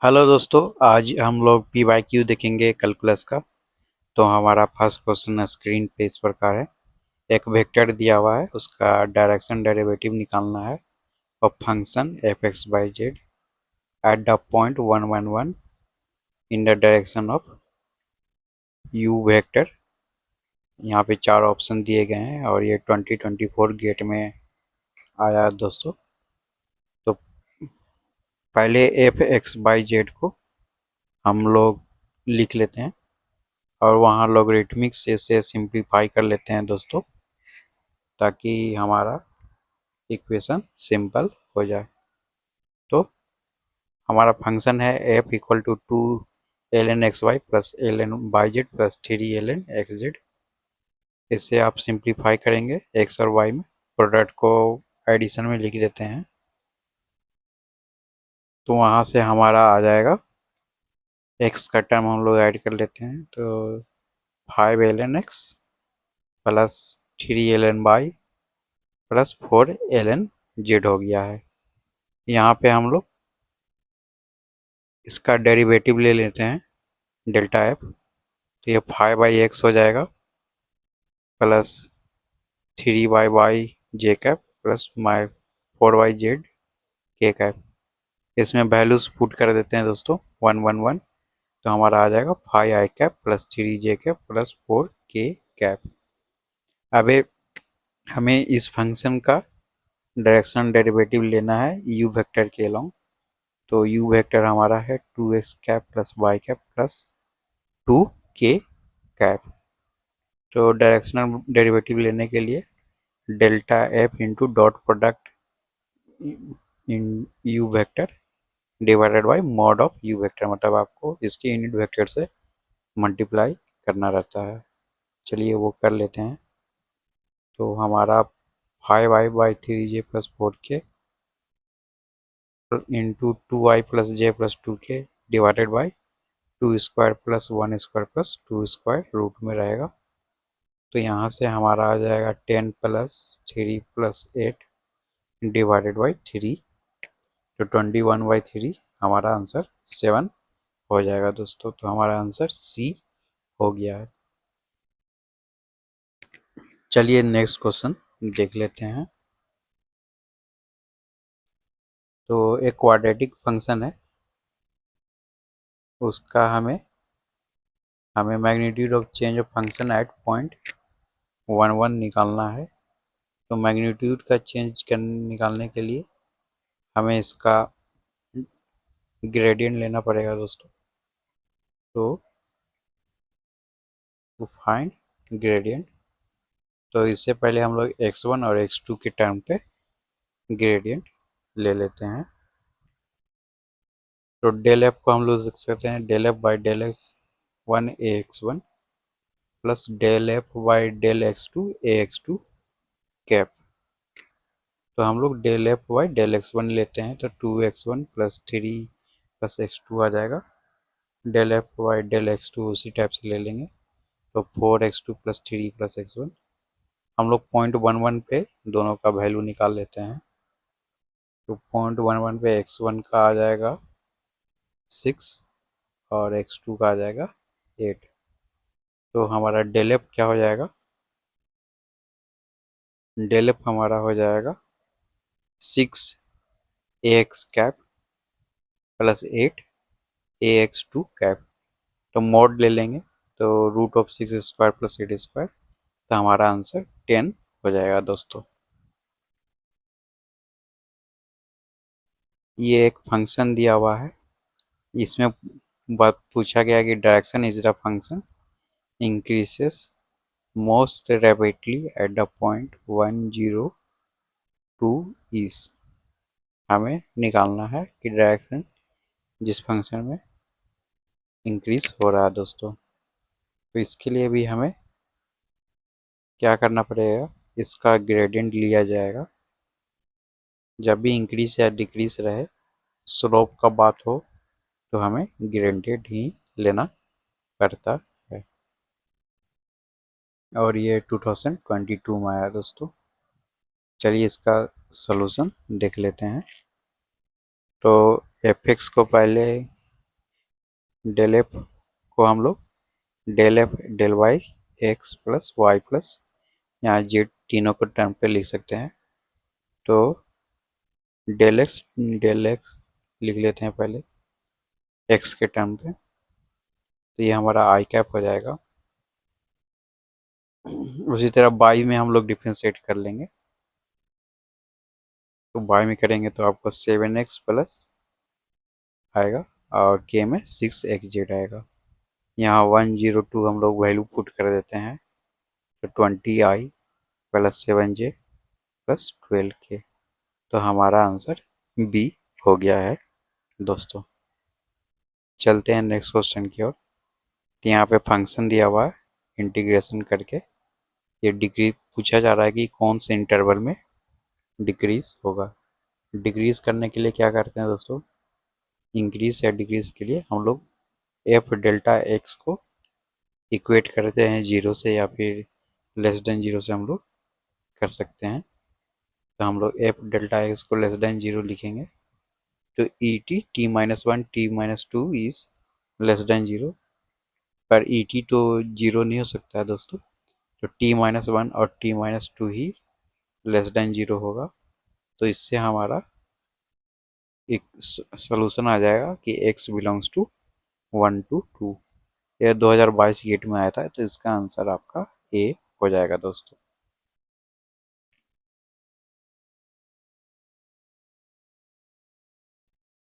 Hello दोस्तों, आज हम लोग पी वाई क्यू देखेंगे कैलकुलस का। तो हमारा फर्स्ट क्वेश्चन स्क्रीन पे इस प्रकार है। एक वेक्टर दिया हुआ है, उसका डायरेक्शन डेरिवेटिव निकालना है और function F x by Z at the point 1 1 1 in the direction of U vector. यहाँ पे चार ऑप्शन दिए गए हैं और ये 2024 गेट में आया है दोस्तों। तो पहले एफ एक्स बाई जेड को हम लोग लिख लेते हैं और वहाँ लॉगरिथमिक से इसे सिंप्लीफाई कर लेते हैं दोस्तों, ताकि हमारा इक्वेशन सिंपल हो जाए। तो हमारा फंक्शन है F equal to 2 ln xy plus ln/z plus 3 ln xz। इससे आप सिंप्लीफाई करेंगे एक्स और वाई में, प्रोडक्ट को एडिशन में लिख देते हैं। तो वहाँ से हमारा आ जाएगा एक्स का टर्म हम लोग ऐड कर लेते हैं, तो 5 ln x plus 3 ln y plus 4 ln z हो गया है। यहाँ पे हम लोग इसका डेरिवेटिव ले लेते हैं डेल्टा एफ। तो ये 5/x हो जाएगा प्लस 3y जे कैप प्लस 4y/z के कैप। इसमें वैल्यूज पुट कर देते हैं दोस्तों 1 1 1। तो हमारा आ जाएगा 5i cap plus 3j cap plus 4k cap. अब हमें इस फंक्शन का डायरेक्शन डेरिवेटिव लेना है यू वेक्टर के अलोंग। तो यू वेक्टर हमारा है 2x cap plus Y cap plus 2k cap. तो डायरेक्शनल डेरिवेटिव लेने के लिए delta F into dot product in U vector divided by mod of U vector, मतलब आपको इसके यूनिट वेक्टर से मल्टीप्लाई करना रहता है। चलिए वो कर लेते हैं। तो हमारा 5i/3j plus 4k into 2i+j+2k divided by 2² plus 1² plus 2² root में रहेगा। तो यहाँ से हमारा आ जाएगा 10 प्लस 3 प्लस 8 डिवाइडेड बाई 3। तो 21/3 हमारा आंसर 7 हो जाएगा दोस्तों। तो हमारा आंसर सी हो गया है। चलिए नेक्स्ट क्वेश्चन देख लेते हैं। तो एक क्वाड्रेटिक फंक्शन है, उसका हमें magnitude of change of function at point 1 1 निकालना है। तो मैग्नीट्यूड का चेंज निकालने के लिए हमें इसका ग्रेडियंट लेना पड़ेगा दोस्तों। तो फाइंड ग्रेडियंट। तो इससे पहले हम लोग x1 और x2 के टर्म पे ग्रेडियंट ले लेते हैं। तो डेल एफ को हम लोग लिख सकते हैं del F by del X 1 ax1 plus del F by del x2 ax2 cap. तो हम लोग del F by del x1 लेते हैं, तो 2x1 प्लस 3 प्लस x2 आ जाएगा। Del F by del x2 उसी टाइप से ले लेंगे, तो 4x2 प्लस 3 प्लस x1। हम लोग पॉइंट 1 1 पे दोनों का वैल्यू निकाल लेते हैं। तो पॉइंट 1 1 पे x1 का आ जाएगा 6 और x2 का आ जाएगा 8। तो हमारा डेल एफ क्या हो जाएगा, डेल एफ हमारा हो जाएगा 6 ax cap plus 8 ax2 cap. तो मोड ले लेंगे, तो रूट ऑफ 6² प्लस 8²। तो हमारा आंसर 10 हो जाएगा दोस्तों। ये एक फंक्शन दिया हुआ है, इसमें बात पूछा गया कि direction is the function increases most rapidly at the point 1 0 2 is. हमें निकालना है कि डायरेक्शन जिस फंक्शन में इंक्रीज हो रहा है दोस्तों। तो इसके लिए भी हमें क्या करना पड़ेगा, इसका ग्रेडियंट लिया जाएगा। जब भी इंक्रीज या डिक्रीज रहे, स्लोप का बात हो, तो हमें ग्रेडियंट ही लेना पड़ता है। और ये 2022 में आया दोस्तों। चलिए इसका सॉल्यूशन देख लेते हैं। तो एफ एक्स को पहले डेल एफ को हम लोग del F del Y X plus Y plus यहाँ जेड तीनों को टर्म पे लिख सकते हैं। तो डेल एक्स लिख लेते हैं पहले एक्स के टर्म पे, तो ये हमारा आई कैप हो जाएगा। उसी तरह बाई में हम लोग डिफ्रेंशिएट कर लेंगे, तो बाई में करेंगे तो आपको 7x प्लस आएगा और के में 6x आएगा। यहाँ 102 हम लोग वैल्यू पुट कर देते हैं, तो 20i plus 7j plus 12k, तो हमारा आंसर बी हो गया है दोस्तों। चलते हैं नेक्स्ट क्वेश्चन की ओर। तो यहाँ पे फंक्शन दिया हुआ है, इंटीग्रेशन करके ये डिक्रीज पूछा जा रहा है कि कौन से इंटरवल में डिक्रीज होगा। डिक्रीज करने के लिए क्या करते हैं दोस्तों, इंक्रीज या डिक्रीज के लिए हम लोग एफ डेल्टा एक्स को इक्वेट करते हैं जीरो से, या फिर लेस देन जीरो से हम लोग कर सकते हैं। तो हम लोग एफ डेल्टा एक्स को लेस देन जीरो लिखेंगे, तो E T minus one T minus two is less than zero, पर ई टी तो जीरो नहीं हो सकता है दोस्तों, तो टी माइनस वन और टी माइनस टू ही लेस देन जीरो होगा। तो इससे हमारा एक सोल्यूशन आ जाएगा कि x बिलोंग्स टू 1 to 2। यह 2022 गेट में आया था, तो इसका आंसर आपका ए हो जाएगा दोस्तों।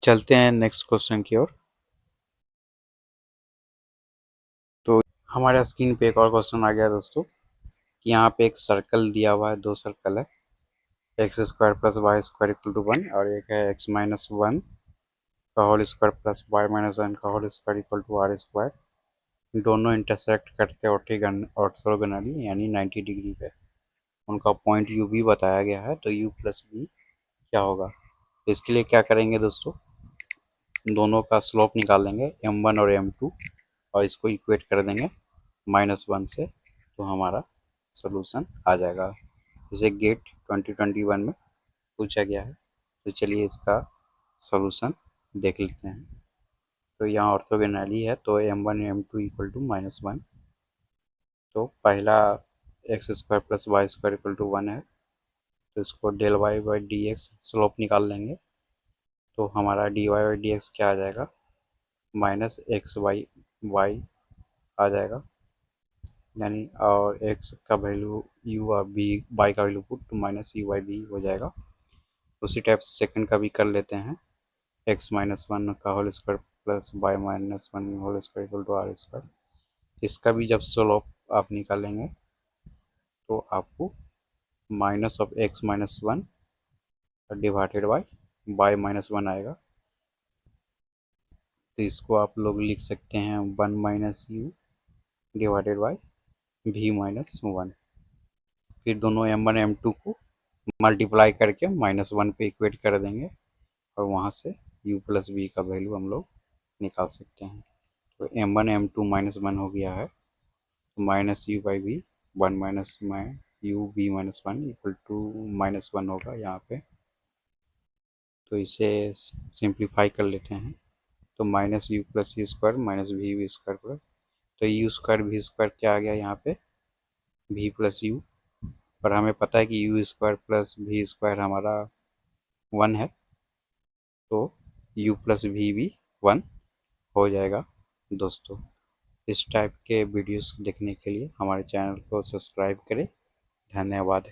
चलते हैं नेक्स्ट क्वेश्चन की ओर। तो हमारे स्क्रीन पे एक और क्वेश्चन आ गया दोस्तों, कि यहाँ पे एक सर्कल दिया हुआ है, दो सर्कल है, X square plus Y square equal to 1, और एक है एक्स माइनस वन का whole square plus Y minus one का whole square equal to R square. दोनों इंटरसेक्ट करते ऑर्थोगोनली यानी 90 डिग्री पे, उनका पॉइंट यू भी बताया गया है, तो यू प्लस बी क्या होगा। इसके लिए क्या करेंगे दोस्तों, दोनों का स्लोप निकाल लेंगे m1 और m2, और इसको इक्वेट कर देंगे -1 से, तो हमारा सोल्यूशन आ जाएगा। इसे गेट 2021 में पूछा गया है, तो चलिए इसका सोल्यूशन देख लेते हैं। तो यहाँ ऑर्थोगोनली है, तो m1 m2 इक्वल टू -1, तो पहला X square plus Y square equal to 1 है, तो इसको del Y by D X slope निकाल लेंगे, तो हमारा D Y by D X क्या आ जाएगा, माइनस एक्स वाई वाई आ जाएगा, यानी और एक्स का वैल्यू यू और बी वाई का वैल्यू पुट तो माइनस यू वाई बी हो जाएगा। उसी टाइप से सेकंड का भी कर लेते हैं, एक्स माइनस वन का whole square plus Y minus one whole square equal to R square. इसका भी जब स्लोप आप निकालेंगे, तो आपको minus of X minus one divided by Y minus one आएगा, तो इसको आप लोग लिख सकते हैं 1 minus U divided by V minus one. फिर दोनों m1 m2 को मल्टीप्लाई करके -1 पे इक्वेट कर देंगे, और वहाँ से u प्लस वी का वैल्यू हम लोग निकाल सकते हैं। तो m1 m2 -1 हो गया है, तो minus U by V, one minus U V minus one equal to -1 होगा यहाँ पे। तो इसे सिंप्लीफाई कर लेते हैं, तो minus U plus U square minus V square plus, तो यू स्क्वायर वी स्क्वायर क्या आ गया यहाँ पे, वी प्लस यू, पर हमें पता है कि U square plus V square हमारा 1 है, तो u प्लस वी भी 1 हो जाएगा दोस्तों। इस टाइप के वीडियोस देखने के लिए हमारे चैनल को सब्सक्राइब करें। धन्यवाद।